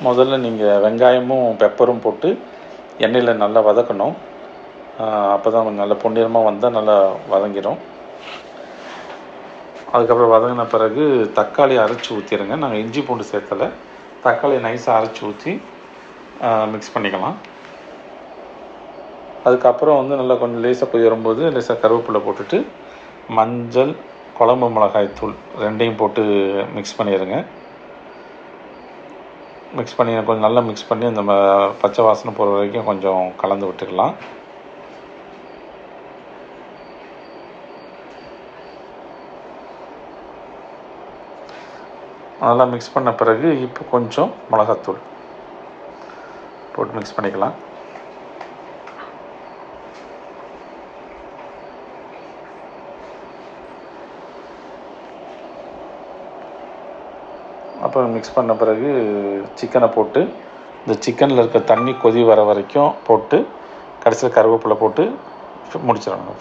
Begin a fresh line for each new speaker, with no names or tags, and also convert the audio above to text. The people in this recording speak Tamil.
முதல்ல நீங்கள் வெங்காயமும் பெப்பரும் போட்டு எண்ணெயில் நல்லா வதக்கணும். அப்போ தான் கொஞ்சம் நல்லா பொன்னிறமாக வந்தால் நல்லா வதங்கிடும். அதுக்கப்புறம் வதங்கின பிறகு தக்காளி அரைச்சி ஊற்றிடுங்க. நாங்கள் இஞ்சி பூண்டு சேர்த்தலை, தக்காளி நைஸாக அரைச்சி ஊற்றி மிக்ஸ் பண்ணிக்கலாம். அதுக்கப்புறம் வந்து நல்லா கொஞ்சம் லேசாக கொதி வரும்போது லேசாக கருவேப்பிலை போட்டுட்டு மஞ்சள், குழம்பு மிளகாய் தூள் ரெண்டையும் போட்டு மிக்ஸ் பண்ணிடுங்க. மிக்ஸ் பண்ணி கொஞ்சம் நல்லா மிக்ஸ் பண்ணி அந்த பச்சை வாசனை போகிற வரைக்கும் கொஞ்சம் கலந்து விட்டுக்கலாம். அதெல்லாம் மிக்ஸ் பண்ண பிறகு இப்போ கொஞ்சம் மிளகாத்தூள் போட்டு மிக்ஸ் பண்ணிக்கலாம். அப்புறம் மிக்ஸ் பண்ண பிறகு சிக்கனை போட்டு இந்த சிக்கனில் இருக்க தண்ணி கொதி வர வரைக்கும் போட்டு கடைசியில் கருவேப்பிலை போட்டு முடிச்சிடணும்.